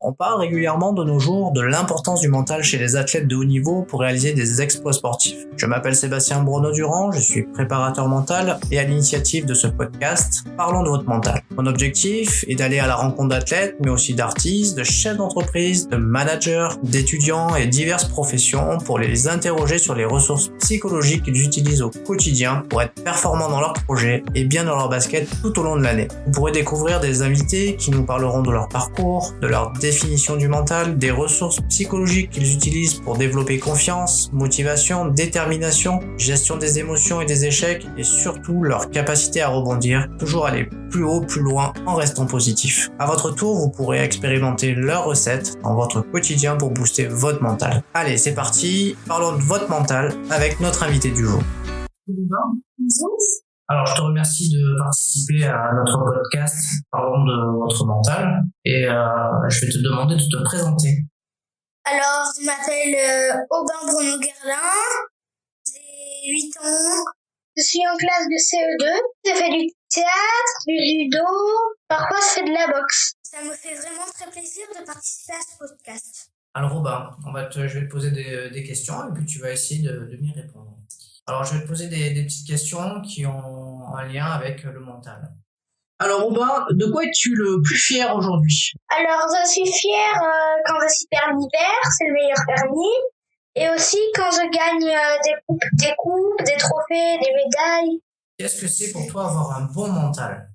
On parle régulièrement de nos jours de l'importance du mental chez les athlètes de haut niveau pour réaliser des exploits sportifs. Je m'appelle Sébastien Bruno-Durand, je suis préparateur mental et à l'initiative de ce podcast, parlons de votre mental. Mon objectif est d'aller à la rencontre d'athlètes, mais aussi d'artistes, de chefs d'entreprise, de managers, d'étudiants et diverses professions pour les interroger sur les ressources psychologiques qu'ils utilisent au quotidien pour être performants dans leurs projets et bien dans leur basket tout au long de l'année. Vous pourrez découvrir des invités qui nous parleront de leur parcours, de leur définition du mental, des ressources psychologiques qu'ils utilisent pour développer confiance, motivation, détermination, gestion des émotions et des échecs et surtout leur capacité à rebondir, toujours aller plus haut, plus loin en restant positif. À votre tour, vous pourrez expérimenter leurs recettes dans votre quotidien pour booster votre mental. Allez, c'est parti, parlons de votre mental avec notre invité du jour. Alors, je te remercie de participer à notre podcast Parlons de votre mental et je vais te demander de te présenter. Alors, je m'appelle Aubin Bruno Guerlain, j'ai 8 ans, je suis en classe de CE2, je fais du théâtre, du judo, parfois je fais de la boxe. Ça me fait vraiment très plaisir de participer à ce podcast. Alors Robin, je vais te poser des questions et puis tu vas essayer de m'y répondre. Alors je vais te poser des petites questions qui ont un lien avec le mental. Alors Robin, de quoi es-tu le plus fier aujourd'hui? Alors je suis fière quand je suis permis vert, c'est le meilleur permis. Et aussi quand je gagne des coupes, des trophées, des médailles. Qu'est-ce que c'est pour toi avoir un bon mental?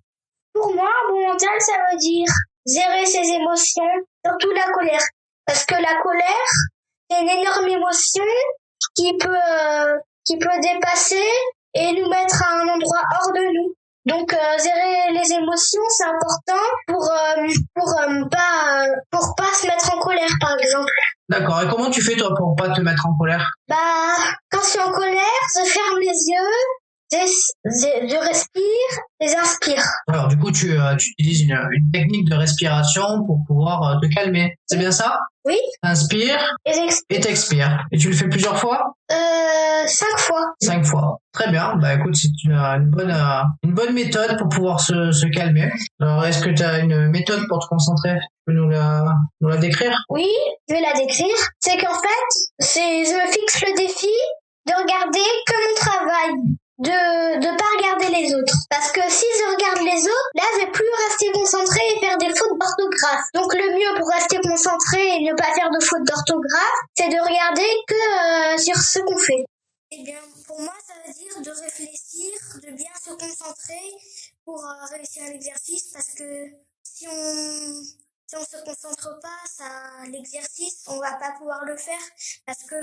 Pour moi, un bon mental, ça veut dire gérer ses émotions, surtout la colère. Parce que la colère, c'est une énorme émotion qui peut dépasser et nous mettre à un endroit hors de nous. Donc gérer les émotions, c'est important pour pas se mettre en colère, par exemple. D'accord. Et comment tu fais toi pour pas te mettre en colère? Quand je suis en colère, je ferme les yeux, je respire et j'inspire. Alors du coup, tu utilises une technique de respiration pour pouvoir te calmer. C'est bien ça? Oui. Inspire et t'expires. Et tu le fais plusieurs fois? 5 fois. 5 fois. Très bien. Bah écoute, c'est une bonne méthode pour pouvoir se calmer. Alors est-ce que tu as une méthode pour te concentrer? Tu peux nous la décrire? Oui, je vais la décrire. C'est qu'en fait, je me fixe le défi de regarder que mon travail. De pas regarder les autres. Parce que si je regarde les autres, là, je vais plus rester concentré et faire des fautes d'orthographe. Donc, le mieux pour rester concentré et ne pas faire de fautes d'orthographe, c'est de regarder que sur ce qu'on fait. Eh bien, pour moi, ça veut dire de réfléchir, de bien se concentrer pour réussir l'exercice. Parce que si on se concentre pas, l'exercice, on va pas pouvoir le faire. Parce que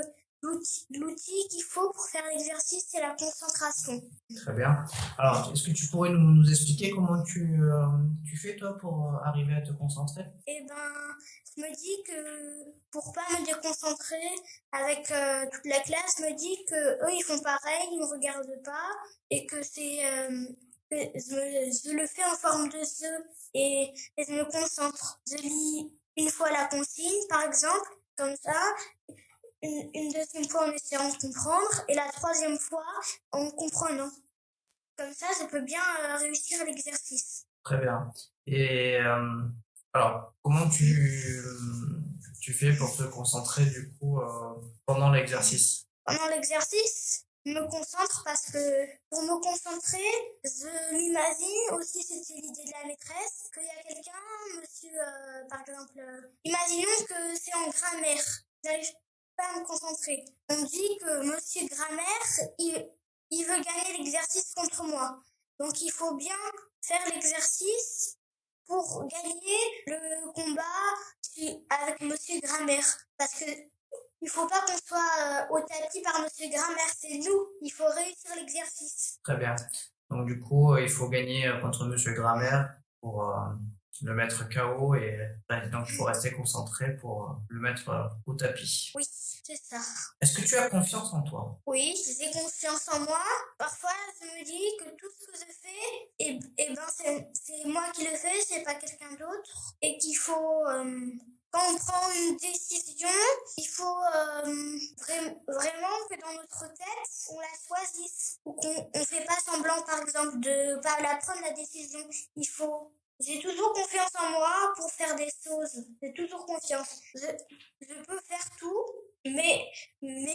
l'outil qu'il faut pour faire l'exercice, c'est la concentration. Très bien. Alors, est-ce que tu pourrais nous expliquer comment tu fais, toi, pour arriver à te concentrer? Eh ben, je me dis que pour pas me déconcentrer avec toute la classe, je me dis que eux, ils font pareil, ils me regardent pas et que je le fais en forme de jeu et je me concentre. Je lis une fois la consigne, par exemple, comme ça. Une deuxième fois en essayant de comprendre et la troisième fois en comprenant. Comme ça, je peux bien réussir l'exercice. Très bien. Et alors, comment tu fais pour te concentrer du coup pendant l'exercice? Pendant l'exercice, je me concentre parce que pour me concentrer, je m'imagine aussi, c'était l'idée de la maîtresse, qu'il y a quelqu'un, monsieur, par exemple, imaginons que c'est en grammaire. J'arrive pas à me concentrer. On me dit que monsieur Grammaire, il veut gagner l'exercice contre moi. Donc il faut bien faire l'exercice pour gagner le combat avec monsieur Grammaire. Parce que il faut pas qu'on soit au tapis par monsieur Grammaire, c'est nous. Il faut réussir l'exercice. Très bien. Donc du coup, il faut gagner contre monsieur Grammaire pour le mettre KO et donc il faut rester concentré pour le mettre au tapis. Oui, c'est ça. Est-ce que tu as confiance en toi? Oui, j'ai confiance en moi. Parfois, je me dis que tout ce que je fais, c'est moi qui le fais, c'est pas quelqu'un d'autre. Et qu'il faut, quand on prend une décision, il faut vraiment que dans notre tête, on la choisisse. Ou qu'on fait pas semblant, par exemple, de pas la prendre la décision. Il faut j'ai toujours confiance en moi pour faire des choses. J'ai toujours confiance. Je peux faire tout, mais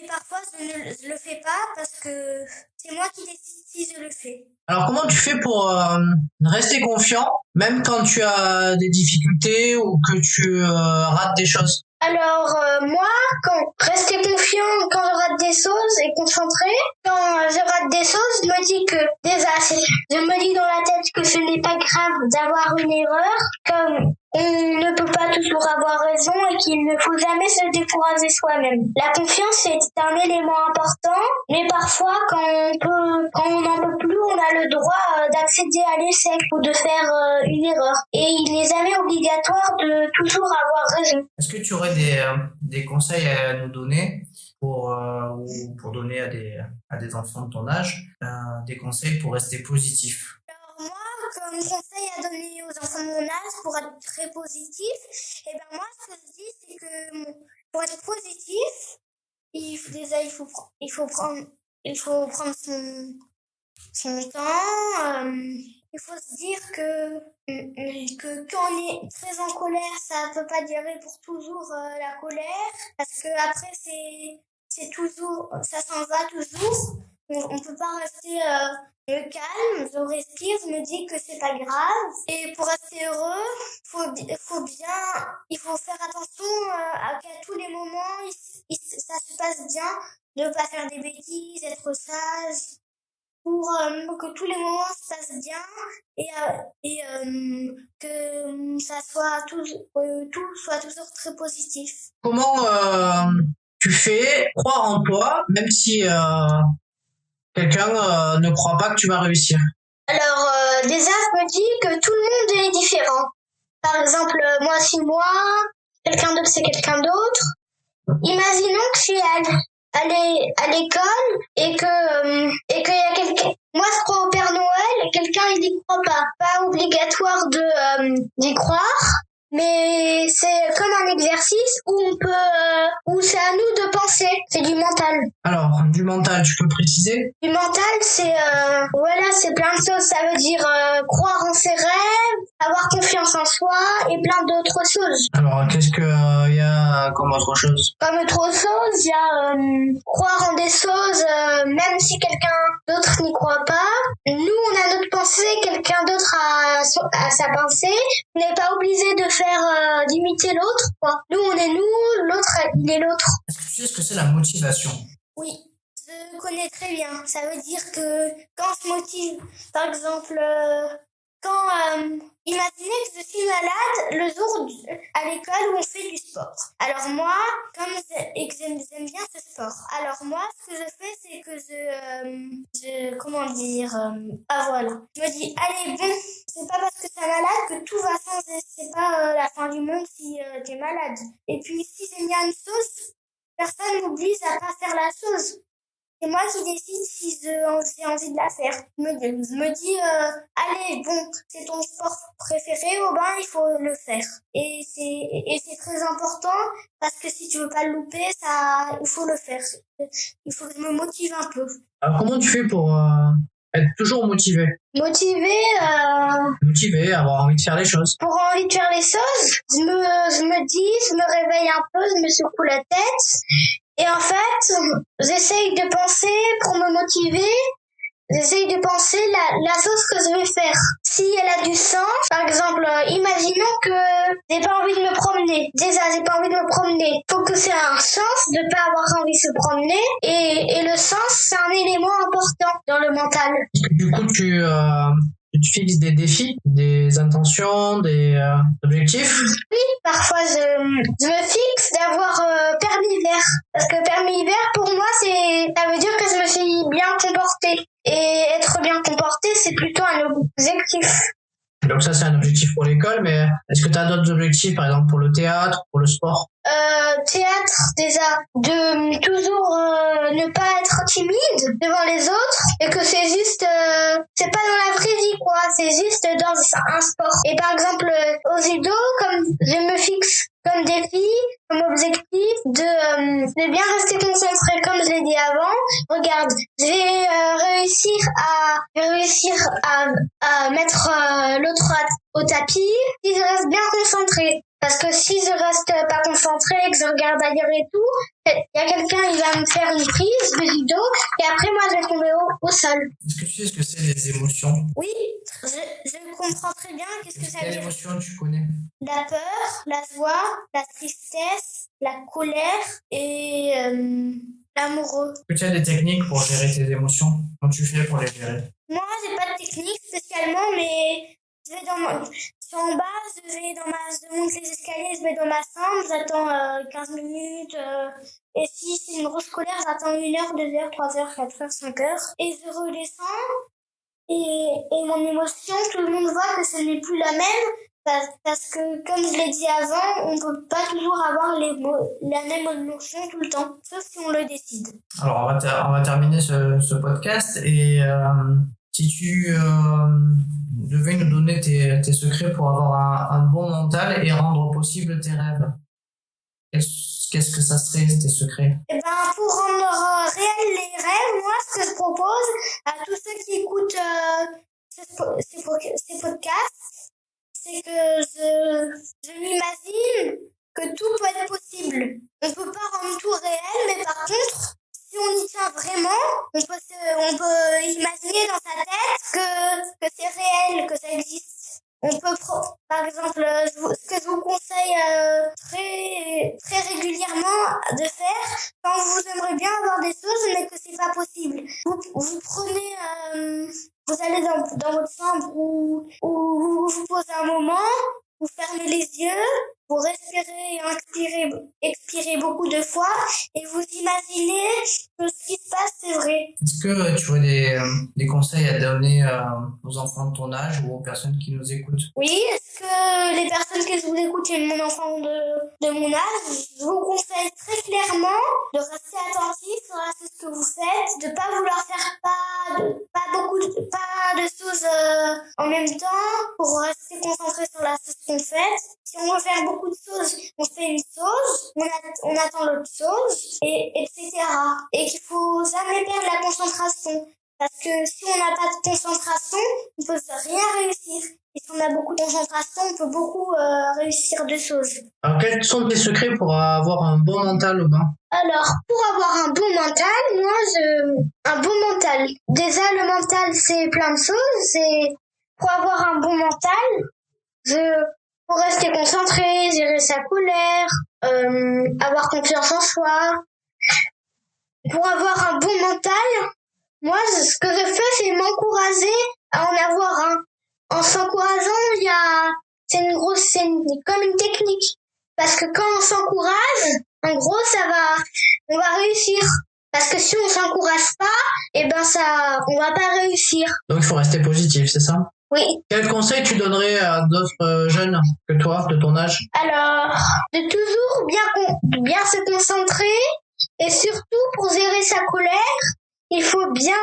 parfois je le fais pas parce que c'est moi qui décide si je le fais. Alors, comment tu fais pour rester confiant, même quand tu as des difficultés ou que tu rates des choses? Alors, moi, rester confiant quand je rate des choses et concentré, quand je rate des choses, je me dis que, déjà, je me dis dans la tête que ce n'est pas grave d'avoir une erreur, comme on ne peut pas toujours avoir raison et qu'il ne faut jamais se décourager soi-même. La confiance est un élément important, mais parfois, quand on n'en peut plus, on a le droit d'accéder à l'échec ou de faire une erreur. Et il n'est jamais obligatoire de toujours avoir raison. Est-ce que tu aurais des conseils à nous donner ou pour donner à des enfants de ton âge, des conseils pour rester positif? Alors moi, comme conseil à donner aux enfants de mon âge pour être très positif, moi ce que je dis c'est que pour être positif, il faut prendre son temps. Il faut se dire que quand on est très en colère, ça peut pas durer pour toujours la colère, parce que après c'est toujours, ça s'en va toujours. On peut pas rester calme, je respire, je me dis que c'est pas grave. Et pour rester heureux, il faut faire attention qu'à tous les moments, ça se passe bien, de pas faire des bêtises, être sage, pour que tous les moments se passent bien et que ça soit tout soit toujours très positif. Comment tu fais croire en toi, même si quelqu'un ne croit pas que tu vas réussir? Alors, déjà, je me dis que tout le monde est différent. Par exemple, moi, c'est moi, quelqu'un d'autre, c'est quelqu'un d'autre. Imaginons que je suis à l'école et qu'il y a quelqu'un. Moi, je crois au Père Noël et quelqu'un, il n'y croit pas. Pas obligatoire d'y croire. Mais c'est comme un exercice où c'est à nous de penser. C'est du mental. Alors, du mental, tu peux préciser? Du mental, c'est plein de choses. Ça veut dire croire en ses rêves, avoir confiance en soi et plein d'autres choses. Alors, qu'est-ce que y a comme autre chose? Comme autre chose, il y a croire en des choses même si quelqu'un d'autre n'y croit pas. Nous, on a notre pensée, quelqu'un d'autre a sa pensée. On n'est pas obligé de faire d'imiter l'autre, quoi. Nous, on est nous, l'autre, il est l'autre. Est-ce que tu sais ce que c'est la motivation? Oui, je connais très bien. Ça veut dire que quand on se motive, par exemple, imaginez que je suis malade le jour à l'école où on fait du sport. Alors moi, comme j'aime bien ce sport, alors moi, ce que je fais, c'est que voilà. Je me dis, allez, bon, c'est pas parce que t'es malade que tout va changer. C'est pas la fin du monde si t'es malade. Et puis, si j'aime bien une chose, personne m'oblige à pas faire la chose. C'est moi qui décide si j'ai envie de la faire. Je me dis, allez, bon, c'est ton sport préféré, il faut le faire. Et c'est très important parce que si tu veux pas le louper, il faut le faire. Il faut que je me motive un peu. Alors, comment tu fais pour être toujours motivé? Motivé, avoir envie de faire les choses. Pour envie de faire les choses, je me réveille un peu, je me secoue la tête. Et en fait, j'essaye de penser pour me motiver. J'essaye de penser la chose que je vais faire. Si elle a du sens, par exemple, imaginons que j'ai pas envie de me promener. Déjà, j'ai pas envie de me promener. Faut que c'est un sens de pas avoir envie de se promener. Et le sens, c'est un élément important dans le mental. Du coup, tu fixes des défis, des intentions, des objectifs? Oui, parfois je me fixe d'avoir permis vert. Parce que permis vert, pour moi, ça veut dire que je me suis bien comportée. Et être bien comporté, c'est plutôt un objectif. Donc ça, c'est un objectif pour l'école, mais est-ce que tu as d'autres objectifs, par exemple pour le théâtre, pour le sport? Théâtre, déjà, de toujours ne pas être timide devant les autres, et que c'est juste, c'est pas dans la vraie vie, quoi, c'est juste dans un sport. Et par exemple, au judo, comme je me fixe comme défi, comme objectif, de bien rester concentré comme je l'ai dit avant. Regarde, je vais réussir à mettre l'autre au tapis si je reste bien concentré. Parce que si je reste pas concentré et que je regarde ailleurs et tout, il y a quelqu'un, il va me faire une prise de judo et après moi je vais tomber au sol. Est-ce que tu sais ce que c'est les émotions? Oui, je comprends très bien qu'est-ce que ça veut Quelle dire. émotion tu connais? La peur, la joie, la tristesse, la colère et l'amoureux. Est-ce que tu as des techniques pour gérer tes émotions? Comment tu fais pour les gérer? Moi, j'ai pas de technique spécialement, mais je vais je suis en bas, je monte les escaliers, je vais dans ma chambre, j'attends 15 minutes, et si c'est une grosse colère, j'attends 1 heure, 2 heures, 3 heures, 4 heures, 5 heures, et je redescends, et mon émotion, tout le monde voit que ce n'est plus la même, parce que, comme je l'ai dit avant, on peut pas toujours avoir la même émotion tout le temps, sauf si on le décide. Alors, on va terminer ce podcast et si tu devais nous donner tes secrets pour avoir un bon mental et rendre possible tes rêves, qu'est-ce que ça serait, tes secrets? Eh ben, pour rendre réels les rêves, moi, ce que je propose à tous ceux qui écoutent ces podcasts, c'est que je m'imagine que tout peut être possible. On peut pas rendre tout réel, mais par contre, si on y tient vraiment, on peut imaginer dans sa tête que c'est réel, que ça existe. On peut, par exemple, ce que je vous conseille très, très régulièrement de faire, quand vous aimeriez bien avoir des choses, mais que c'est pas possible. Vous prenez, vous allez dans votre chambre ou vous posez un moment, vous fermez les yeux, vous respirez et expirez beaucoup de fois et vous imaginez que ce qui se passe, c'est vrai. Est-ce que tu aurais des conseils à donner aux enfants de ton âge ou aux personnes qui nous écoutent? Oui, est-ce que les personnes qui vous écoutent et mon enfant de mon âge, je vous conseille très clairement de rester attentif à ce que vous faites, de pas vouloir faire pas de choses en même temps pour rester concentré sur la chose qu'on fait. Si on veut faire beaucoup de choses, on fait une chose, on attend l'autre chose, etc. Et qu'il faut jamais perdre la concentration. Parce que si on n'a pas de concentration, on peut rien réussir. Et si on a beaucoup de concentration, on peut beaucoup réussir de choses. Alors, quels sont tes secrets pour avoir un bon mental, Aubin? Alors, pour avoir un bon mental, un bon mental. Déjà, le mental, c'est plein de choses. Pour avoir un bon mental, pour rester concentré, gérer sa colère, avoir confiance en soi. Pour avoir un bon mental, moi, ce que je fais, c'est m'encourager à en avoir un. En s'encourageant, c'est comme une technique. Parce que quand on s'encourage, en gros, on va réussir. Parce que si on s'encourage pas, on va pas réussir. Donc, il faut rester positif, c'est ça? Oui. Quel conseil tu donnerais à d'autres jeunes que toi, de ton âge? Alors, de toujours bien se concentrer et surtout pour gérer sa colère, il faut bien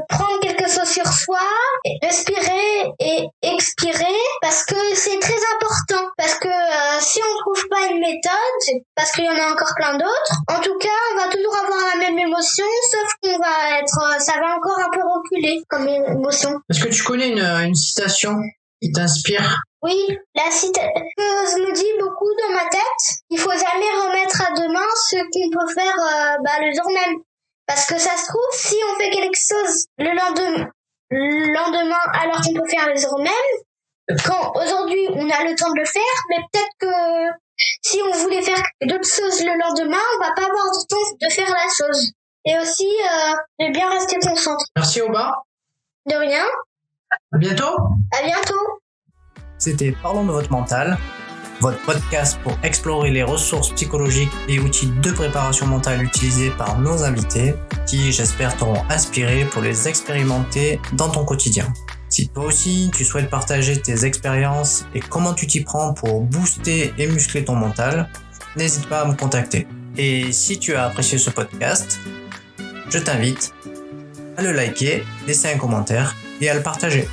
prendre quelque chose sur soi, respirer et expirer parce que c'est très important. Parce que si on trouve pas une méthode, parce qu'il y en a encore plein d'autres, en tout cas, on va toujours avoir la même émotion, sauf ça va encore un peu reculer comme émotion. Est-ce que tu connais une citation qui t'inspire? Oui, la citation que je me dis beaucoup dans ma tête, il faut jamais remettre à demain ce qu'on peut faire le jour même. Parce que ça se trouve, si on fait quelque chose le lendemain alors qu'on peut faire le jour même, quand aujourd'hui on a le temps de le faire, mais peut-être que si on voulait faire d'autres choses le lendemain, on va pas avoir le temps de faire la chose. Et aussi, de bien rester concentré. Merci Aubin. De rien. À bientôt. À bientôt. C'était Parlons de votre mental, votre podcast pour explorer les ressources psychologiques et outils de préparation mentale utilisés par nos invités, qui j'espère t'auront inspiré pour les expérimenter dans ton quotidien. Si toi aussi tu souhaites partager tes expériences et comment tu t'y prends pour booster et muscler ton mental, n'hésite pas à me contacter. Et si tu as apprécié ce podcast, je t'invite à le liker, laisser un commentaire et à le partager.